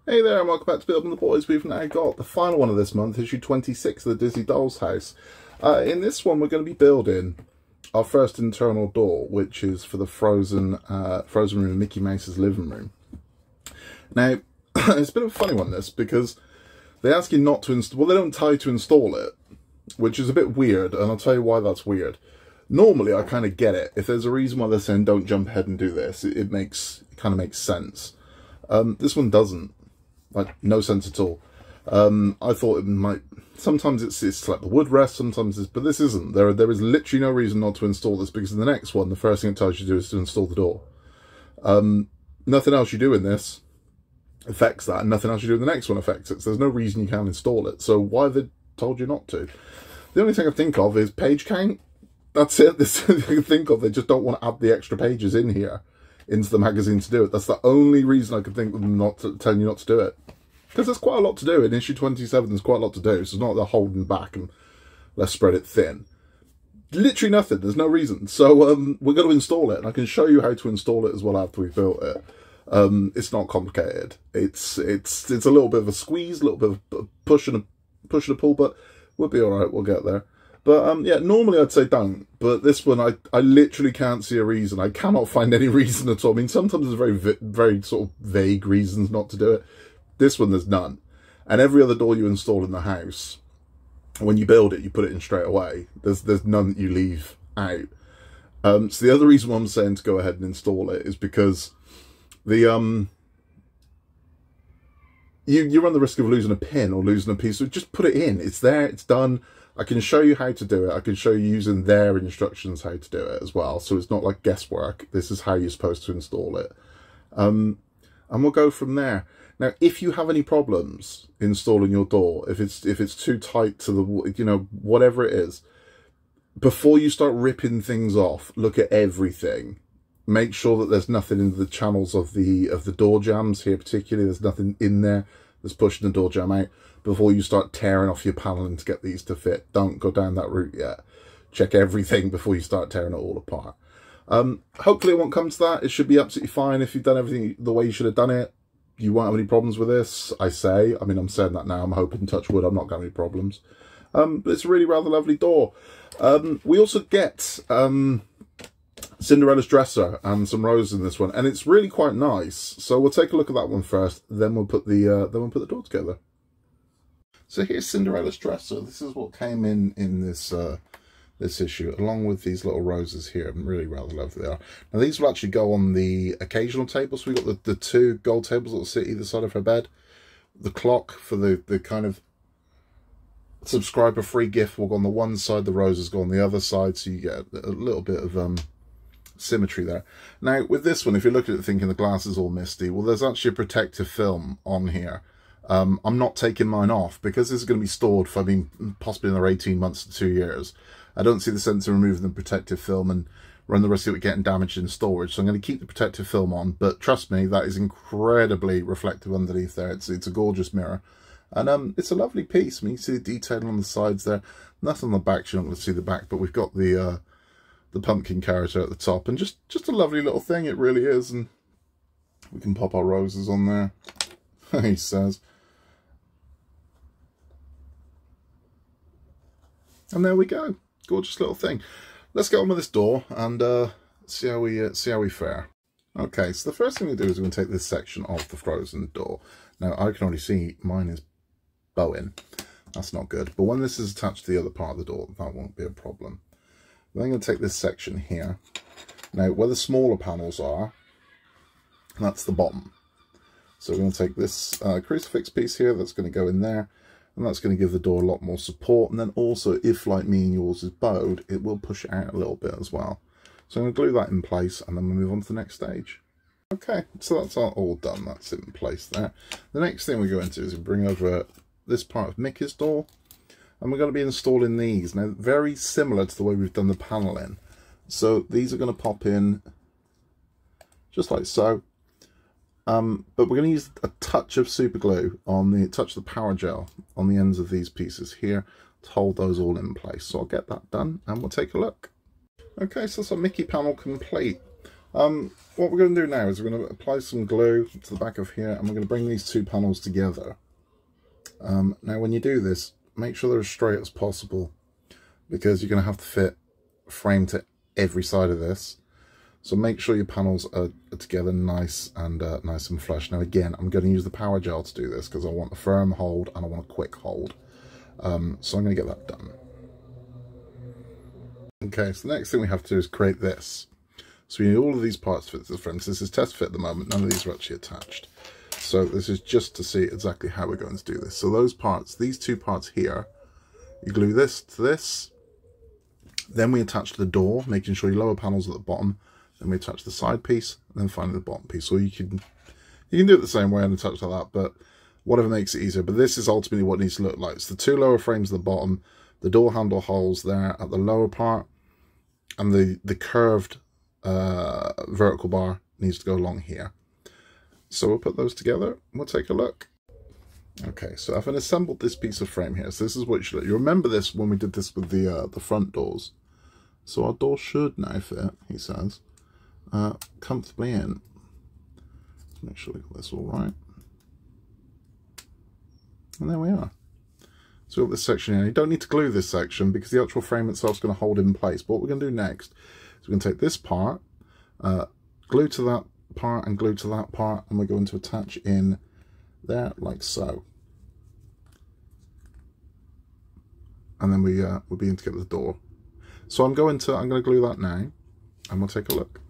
Hey there, and welcome back to Building the Boys. We've now got the final one of this month, issue 26 of the Disney Doll's House. In this one, we're going to be building our first internal door, which is for the Frozen room, Mickey Mouse's living room. Now, it's a bit of a funny one, this, because they ask you not to install... Well, they don't tell you to install it, which is a bit weird, and I'll tell you why that's weird. Normally, I kind of get it. If there's a reason why they're saying don't jump ahead and do this, it kind of makes sense. This one doesn't. Like, no sense at all. I thought it might... Sometimes it's to let the wood rest, sometimes it's... But this isn't. There is literally no reason not to install this, because in the next one, the first thing it tells you to do is to install the door. Nothing else you do in this affects that, and nothing else you do in the next one affects it. So there's no reason you can't install it. So why have they told you not to? The only thing I think of is page count. That's it. This is the thing I can think of. They just don't want to add the extra pages in here into the magazine to do it. That's the only reason I could think of them telling you not to do it. Because there's quite a lot to do. In issue 27, there's quite a lot to do. So it's not they're holding back and let's spread it thin. Literally nothing. There's no reason. So we're going to install it. And I can show you how to install it as well after we've built it. It's not complicated. It's a little bit of a squeeze, a little bit of a push and a pull, but we'll be all right. We'll get there. But yeah, normally I'd say don't. But this one, I literally can't see a reason. I cannot find any reason at all. I mean, sometimes there's very sort of vague reasons not to do it. This one, there's none. And every other door you install in the house, when you build it, you put it in straight away. There's none that you leave out. So the other reason why I'm saying to go ahead and install it is because the you run the risk of losing a pin or losing a piece. So just put it in. It's there. It's done. I can show you how to do it. I can show you using their instructions how to do it as well. So it's not like guesswork. This is how you're supposed to install it. And we'll go from there. Now, if you have any problems installing your door, if it's too tight to the, you know, whatever it is, before you start ripping things off, look at everything. Make sure that there's nothing in the channels of the door jambs here, particularly. There's nothing in there that's pushing the door jamb out before you start tearing off your paneling to get these to fit. Don't go down that route yet. Check everything before you start tearing it all apart. Hopefully it won't come to that. It should be absolutely fine if you've done everything the way you should have done it. You won't have any problems with this, I say. I mean, I'm saying that now. I'm hoping, touch wood, I'm not going to have any problems. But it's a really rather lovely door. We also get Cinderella's dresser and some roses in this one, and it's really quite nice. So we'll take a look at that one first. Then we'll put the door together. So here's Cinderella's dresser. This is what came in this this issue, along with these little roses here. And really rather lovely they are. Now these will actually go on the occasional table. So we've got the two gold tables that will sit either side of her bed. The clock for the kind of subscriber free gift will go on the one side. The roses go on the other side. So you get a little bit of symmetry there. Now with this one, if you look at it thinking the glass is all misty, well, there's actually a protective film on here. I'm not taking mine off because this is going to be stored for, I mean, possibly another 18 months to 2 years. I don't see the sense of removing the protective film and run the risk of it getting damaged in storage. So I'm going to keep the protective film on, but trust me, that is incredibly reflective underneath there. It's a gorgeous mirror. And it's a lovely piece. I mean, you see the detailing on the sides there. Nothing on the back, you're not going to see the back, but we've got the pumpkin character at the top. And just a lovely little thing, it really is. And we can pop our roses on there, he says. And there we go. Gorgeous little thing. Let's get on with this door and see how we fare. Okay, so the first thing we do is we're going to take this section of the Frozen door. Now I can already see mine is bowing. That's not good. But when this is attached to the other part of the door, that won't be a problem. Then I'm going to take this section here. Now where the smaller panels are, that's the bottom. So we're going to take this crucifix piece here. That's going to go in there. And that's going to give the door a lot more support. And then also, if like me and yours is bowed, it will push it out a little bit as well. So I'm going to glue that in place and then we'll move on to the next stage. Okay, so that's all done. That's in place there. The next thing we go into is we bring over this part of Mickey's door. And we're going to be installing these. Now, very similar to the way we've done the paneling. So these are going to pop in just like so. But we're going to use a touch of super glue on the touch of the power gel on the ends of these pieces here to hold those all in place. So I'll get that done and we'll take a look. Okay, so that's our Mickey panel complete. What we're going to do now is we're going to apply some glue to the back of here, and we're going to bring these two panels together. Now when you do this, make sure they're as straight as possible, because you're going to have to fit a frame to every side of this. So make sure your panels are together nice and flush. Now again, I'm going to use the power gel to do this because I want a firm hold and I want a quick hold. So I'm going to get that done. Okay, so the next thing we have to do is create this. So we need all of these parts to fit to the frame. So this is test fit at the moment. None of these are actually attached. So this is just to see exactly how we're going to do this. So those parts, these two parts here, you glue this to this. Then we attach the door, making sure your lower panel's at the bottom. Then we attach the side piece, and then finally the bottom piece. So you can do it the same way and attach like that, but whatever makes it easier. But this is ultimately what it needs to look like. It's the two lower frames at the bottom, the door handle holes there at the lower part, and the curved vertical bar needs to go along here. So we'll put those together and we'll take a look. Okay, so I've assembled this piece of frame here. So this is what you remember this when we did this with the front doors. So our door should now fit, he says, comfortably in. Let's make sure we got this all right. And there we are. So we've got this section here. You don't need to glue this section because the actual frame itself is going to hold it in place. But what we're going to do next is we're going to take this part, glue to that part and glue to that part, and we're going to attach in there like so. And then we'll begin to get the door. So I'm going to glue that now, and we'll take a look.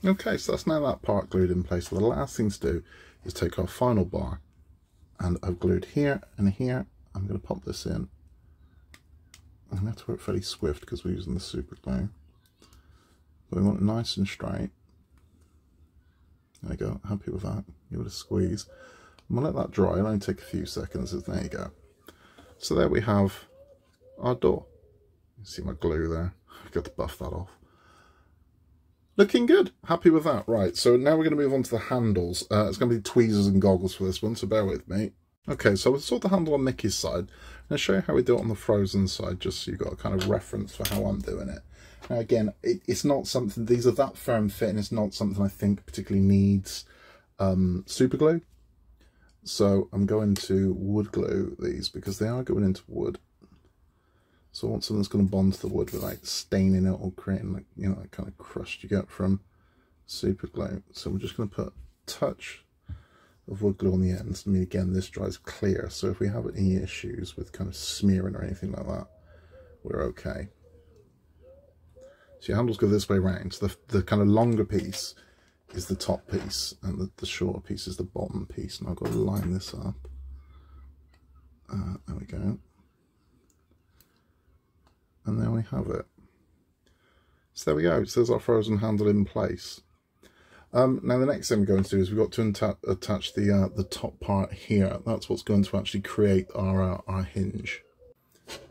Okay, so that's now that part glued in place. So the last thing to do is take our final bar, and I've glued here and here. I'm going to pop this in. I'm going to have to work fairly swift because we're using the super glue. But we want it nice and straight. There you go, happy with that. Give it a squeeze. I'm going to let that dry. It'll only take a few seconds. There you go. So there we have our door. You see my glue there. I've got to buff that off. Looking good. Happy with that. Right, so now we're going to move on to the handles. It's going to be tweezers and goggles for this one, so bear with me. Okay, so we'll sort the handle on Mickey's side. I'll show you how we do it on the Frozen side, just so you've got a kind of reference for how I'm doing it. Now again, it's not something, these are that firm fit, and it's not something I think particularly needs super glue. So I'm going to wood glue these because they are going into wood. So I want something that's going to bond to the wood without staining it or creating, like, you know, that kind of crust you get from super glue. So we're just going to put a touch of wood glue on the ends. I mean, again, this dries clear, so if we have any issues with kind of smearing or anything like that, we're okay. So your handles go this way around. So the kind of longer piece is the top piece, and the shorter piece is the bottom piece. And I've got to line this up. There we go. And there we have it. So there we go. So there's our Frozen handle in place. Now the next thing we're going to do is we've got to attach the top part here. That's what's going to actually create our hinge.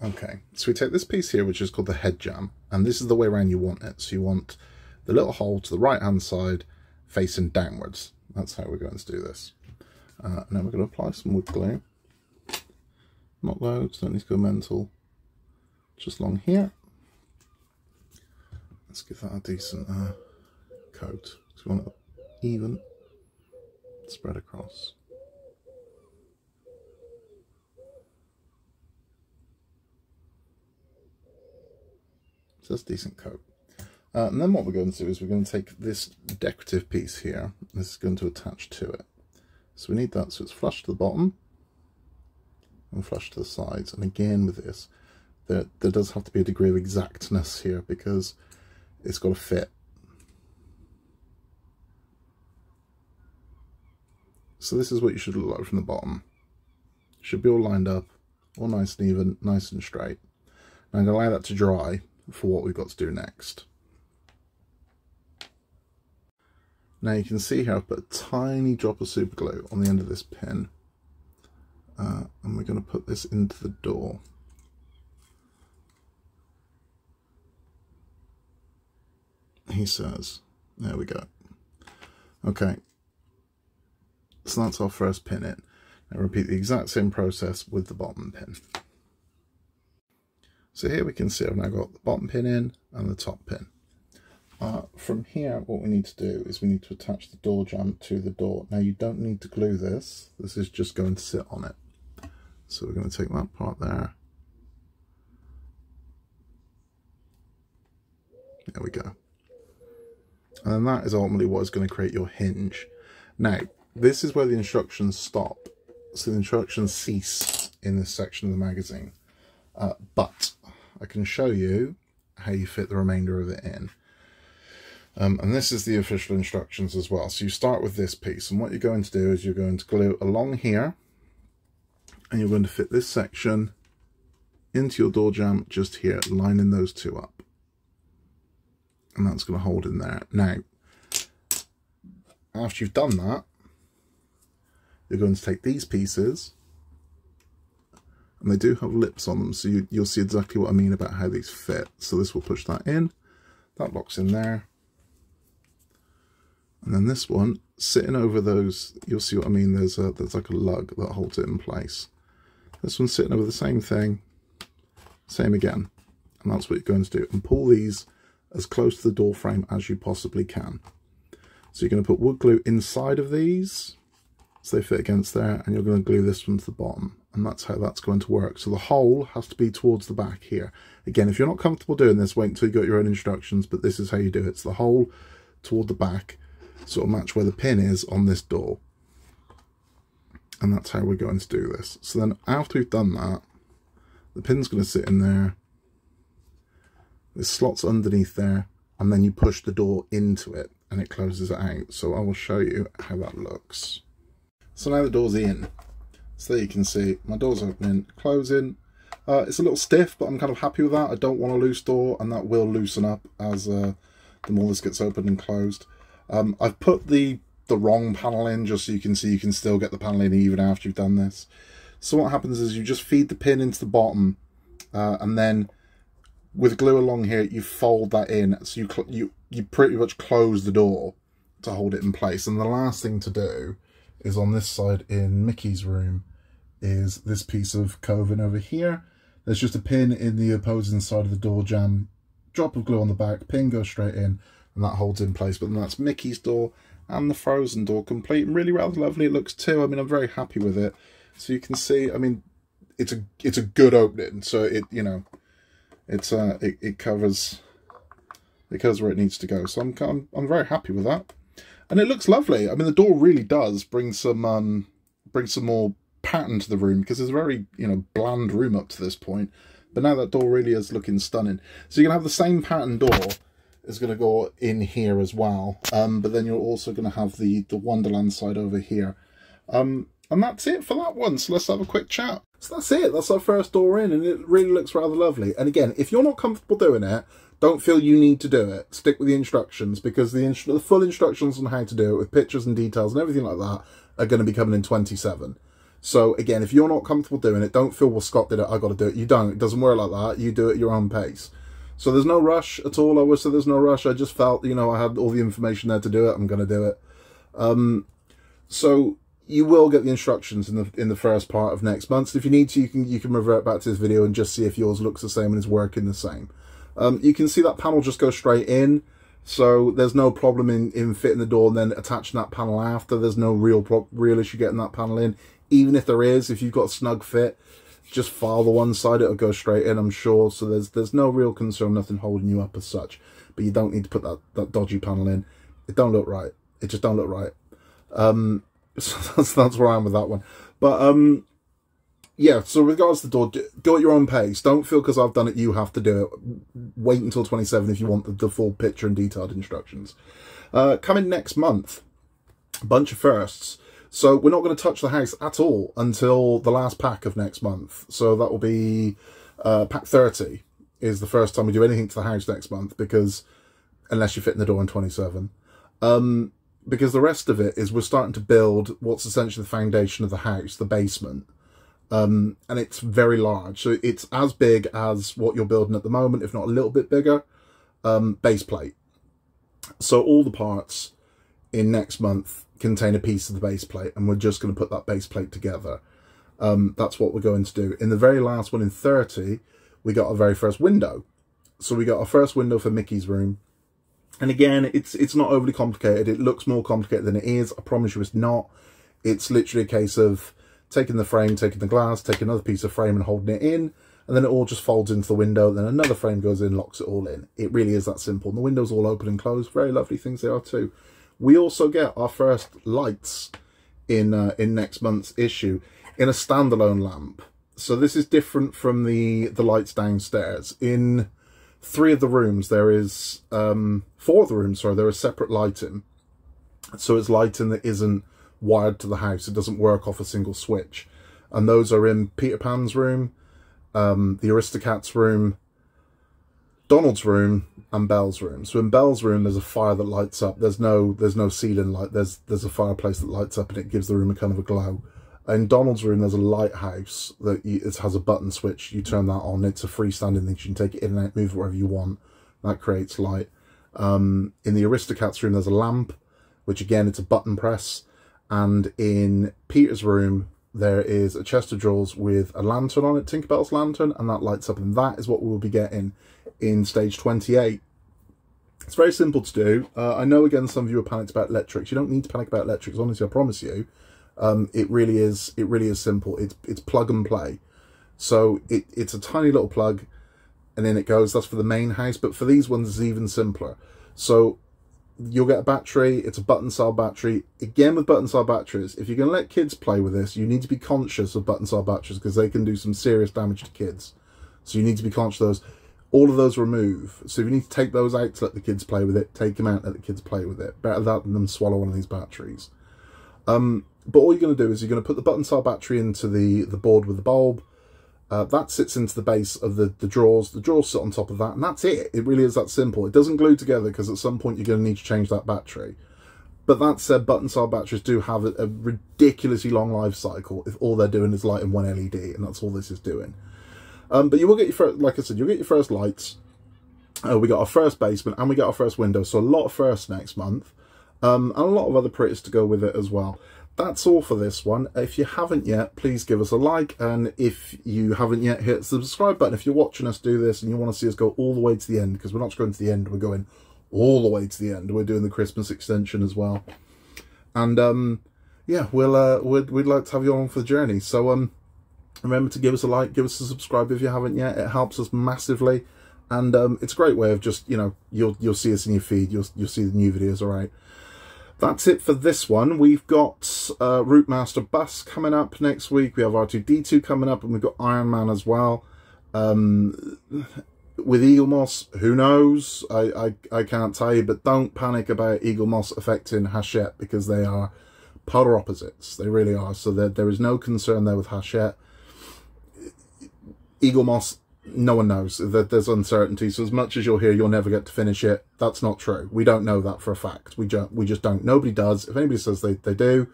Okay, so we take this piece here, which is called the head jamb, and this is the way around you want it. So you want the little hole to the right hand side facing downwards. That's how we're going to do this. And then we're going to apply some wood glue. Not loads, don't need to go mental. Just along here. Let's give that a decent coat. So we want it even, spread across. So that's a decent coat. And then what we're going to do is we're going to take this decorative piece here. This is going to attach to it. So we need that so it's flush to the bottom and flush to the sides. And again with this, there does have to be a degree of exactness here because it's got to fit. So this is what you should look like from the bottom. It should be all lined up, all nice and even, nice and straight. Now I'm going to allow that to dry for what we've got to do next. Now you can see here I've put a tiny drop of super glue on the end of this pin. And we're going to put this into the door. He says, there we go. Okay. So that's our first pin in. Now repeat the exact same process with the bottom pin. So here we can see I've now got the bottom pin in and the top pin. From here, what we need to do is we need to attach the door jamb to the door. Now, you don't need to glue this. This is just going to sit on it. So we're going to take that part there. There we go. And then that is ultimately what is going to create your hinge. Now, this is where the instructions stop. So the instructions cease in this section of the magazine. But I can show you how you fit the remainder of it in. And this is the official instructions as well. So you start with this piece, and what you're going to do is you're going to glue along here, and you're going to fit this section into your door jamb just here, lining those two up. And that's going to hold in there. Now, after you've done that, you're going to take these pieces, and they do have lips on them, so you'll see exactly what I mean about how these fit. So this will push that in, that locks in there. And then this one, sitting over those, you'll see what I mean, there's like a lug that holds it in place. This one's sitting over the same thing, same again. And that's what you're going to do. And pull these as close to the door frame as you possibly can. So you're going to put wood glue inside of these, so they fit against there, and you're going to glue this one to the bottom. And that's how that's going to work. So the hole has to be towards the back here. Again, if you're not comfortable doing this, wait until you got your own instructions, but this is how you do it. It's the hole toward the back, sort of match where the pin is on this door. And that's how we're going to do this. So then after we've done that, the pin's going to sit in there. This slot's underneath there, and then you push the door into it and it closes it out. So I will show you how that looks. So now the door's in. So there you can see my door's opening, closing. It's a little stiff, but I'm kind of happy with that. I don't want a loose door, and that will loosen up as the more this gets opened and closed. I've put the wrong panel in just so you can see you can still get the panel in even after you've done this. So what happens is you just feed the pin into the bottom, and then with glue along here you fold that in, so you pretty much close the door to hold it in place. And the last thing to do is on this side in Mickey's room is this piece of coving over here. There's just a pin in the opposing side of the door jamb, drop of glue on the back, pin goes straight in, and that holds in place. But then that's Mickey's door and the Frozen door complete, and really rather lovely it looks too. I mean, I'm very happy with it. So you can see, I mean, it's a good opening. So it, you know, it covers where it needs to go. So I'm very happy with that, and it looks lovely. I mean, the door really does bring some more pattern to the room, because it's a very, you know, bland room up to this point. But now that door really is looking stunning. So you're gonna have the same pattern door is going to go in here as well, but then you're also going to have the Wonderland side over here, and that's it for that one. So let's have a quick chat. So that's it, that's our first door in, and it really looks rather lovely. And again, if you're not comfortable doing it, don't feel you need to do it. Stick with the instructions, because the full instructions on how to do it with pictures and details and everything like that are going to be coming in 27. So again, if you're not comfortable doing it, don't feel, well, Scott did it, I got to do it. You don't. It doesn't work like that. You do it at your own pace. So there's no rush at all. I would say there's no rush. I just felt, you know, I had all the information there to do it. I'm going to do it. So you will get the instructions in the first part of next month. So if you need to, you can revert back to this video and just see if yours looks the same and is working the same. You can see that panel just goes straight in. So there's no problem in fitting the door and then attaching that panel after. There's no real issue getting that panel in. Even if there is, if you've got a snug fit, just file the one side, it'll go straight in, I'm sure. So there's no real concern, nothing holding you up as such. But you don't need to put that dodgy panel in. It don't look right. It just don't look right. So that's where I am with that one. But yeah, so with regards to the door, go at your own pace. Don't feel because I've done it you have to do it. Wait until 27 if you want the full picture and detailed instructions. Coming next month, a bunch of firsts. So we're not going to touch the house at all until the last pack of next month. So that will be pack 30 is the first time we do anything to the house next month, because unless you fit in the door in 27. Because the rest of it is we're starting to build what's essentially the foundation of the house, the basement. And it's very large. So it's as big as what you're building at the moment, if not a little bit bigger. Base plate. So all the parts in next month contain a piece of the base plate, and we're just going to put that base plate together. That's what we're going to do. In the very last one in 30, we got our very first window. So we got our first window for Mickey's room, And again, it's not overly complicated. It looks more complicated than it is. I promise you it's not. It's literally a case of taking the frame, taking the glass, taking another piece of frame and holding it in, and then it all just folds into the window, then another frame goes in, locks it all in. It really is that simple. And the windows all open and close. Very lovely things they are too. We also get our first lights in next month's issue in a standalone lamp. So this is different from the lights downstairs. In 3 of the rooms, there is 4 of the rooms, sorry, there is separate lighting. So it's lighting that isn't wired to the house. It doesn't work off a single switch. And those are in Peter Pan's room, the Aristocats room, Donald's room, and Belle's room. So in Belle's room, there's a fire that lights up. There's no ceiling light. There's a fireplace that lights up and it gives the room a kind of a glow. In Donald's room, there's a lighthouse that it has a button switch. You turn that on. It's a freestanding thing. You can take it in and out, move it wherever you want. That creates light. In the Aristocats room, there's a lamp, which again, it's a button press. And in Peter's room, there is a chest of drawers with a lantern on it, Tinkerbell's lantern, and that lights up. And that is what we will be getting in stage 28. It's very simple to do. I know, again, some of you are panicked about electrics. You don't need to panic about electrics, honestly, I promise you. It really is simple. It's plug and play. So it's a tiny little plug, and in it goes. That's for the main house, but for these ones, it's even simpler. So you'll get a battery. It's a button cell battery. Again, with button cell batteries, if you're going to let kids play with this, you need to be conscious of button cell batteries because they can do some serious damage to kids. So you need to be conscious of those. All of those remove. So if you need to take those out to let the kids play with it, take them out, let the kids play with it. Better that than them swallow one of these batteries. But all you're going to do is you're going to put the button cell battery into the board with the bulb. That sits into the base of the drawers. The drawers sit on top of that, and that's it. It really is that simple. It doesn't glue together because at some point you're going to need to change that battery. But that said, button cell batteries do have a ridiculously long life cycle if all they're doing is lighting one LED, and that's all this is doing. But you will get your first, like I said, you'll get your first lights. We got our first basement, and we got our first window. So a lot of firsts next month, and a lot of other pretties to go with it as well. That's all for this one. If you haven't yet, please give us a like. And if you haven't yet, hit the subscribe button. If you're watching us do this and you want to see us go all the way to the end, because we're not just going to the end, we're going all the way to the end. We're doing the Christmas extension as well. And yeah, we'd like to have you on for the journey. So remember to give us a like, give us a subscribe if you haven't yet. It helps us massively. And it's a great way of just, you know, you'll see us in your feed. You'll see the new videos, all right. That's it for this one. We've got Route Master Bus coming up next week. We have R2-D2 coming up, and we've got Iron Man as well. With Eagle Moss, who knows? I can't tell you, but don't panic about Eagle Moss affecting Hachette because they are polar opposites. They really are. So there is no concern there with Hachette. Eagle Moss, no one knows. There's uncertainty. So as much as you'll hear you'll never get to finish it, that's not true. We don't know that for a fact. We just don't. Nobody does. If anybody says they do,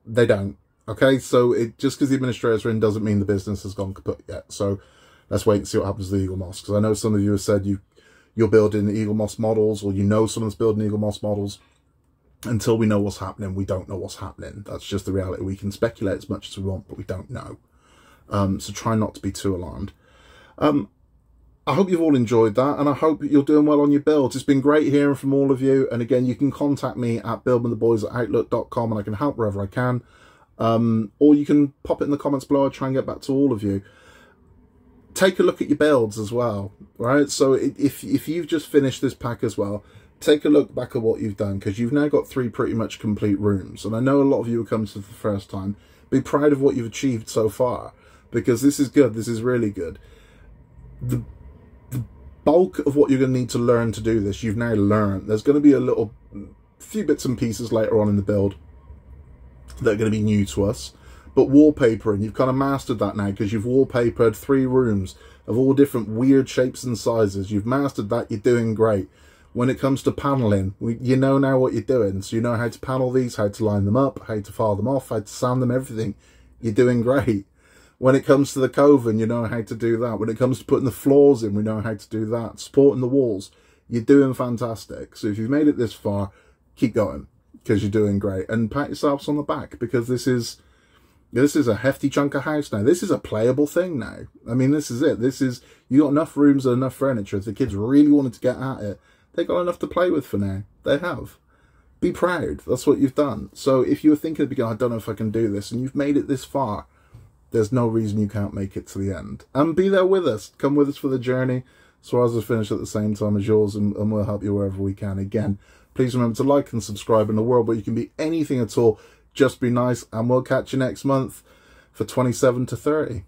they don't. Okay, so just because the administrators are in doesn't mean the business has gone kaput yet. So let's wait and see what happens to the Eagle Moss. Because I know some of you have said you're building the Eagle Moss models, or you know someone's building Eagle Moss models. Until we know what's happening, we don't know what's happening. That's just the reality. We can speculate as much as we want, but we don't know. So try not to be too alarmed. I hope you've all enjoyed that, and I hope you're doing well on your builds. It's been great hearing from all of you, and again, you can contact me at buildwiththeboys@outlook.com, and I can help wherever I can. Or you can pop it in the comments below. I'll try and get back to all of you. Take a look at your builds as well, right? So if you've just finished this pack as well, take a look back at what you've done, because you've now got 3 pretty much complete rooms, and I know a lot of you have come to the first time. Be proud of what you've achieved so far, because this is good. This is really good. The bulk of what you're going to need to learn to do this, you've now learned. There's going to be a few bits and pieces later on in the build that are going to be new to us. But wallpapering, you've kind of mastered that now, because you've wallpapered 3 rooms of all different weird shapes and sizes. You've mastered that. You're doing great. When it comes to paneling, you know now what you're doing. So you know how to panel these, how to line them up, how to file them off, how to sand them, everything. You're doing great. When it comes to the coving, you know how to do that. When it comes to putting the floors in, we know how to do that. Supporting the walls, you're doing fantastic. So if you've made it this far, keep going, because you're doing great. And pat yourselves on the back, because this is a hefty chunk of house now. This is a playable thing now. I mean, this is it. You got enough rooms and enough furniture. If the kids really wanted to get at it, They got enough to play with for now. They have. Be proud. That's what you've done. So if you were thinking at the beginning, I don't know if I can do this, and you've made it this far, there's no reason you can't make it to the end. And be there with us. Come with us for the journey. So ours will finish at the same time as yours, and we'll help you wherever we can. Again, please remember to like and subscribe. In a world where you can be anything at all, just be nice, and we'll catch you next month for 27 to 30.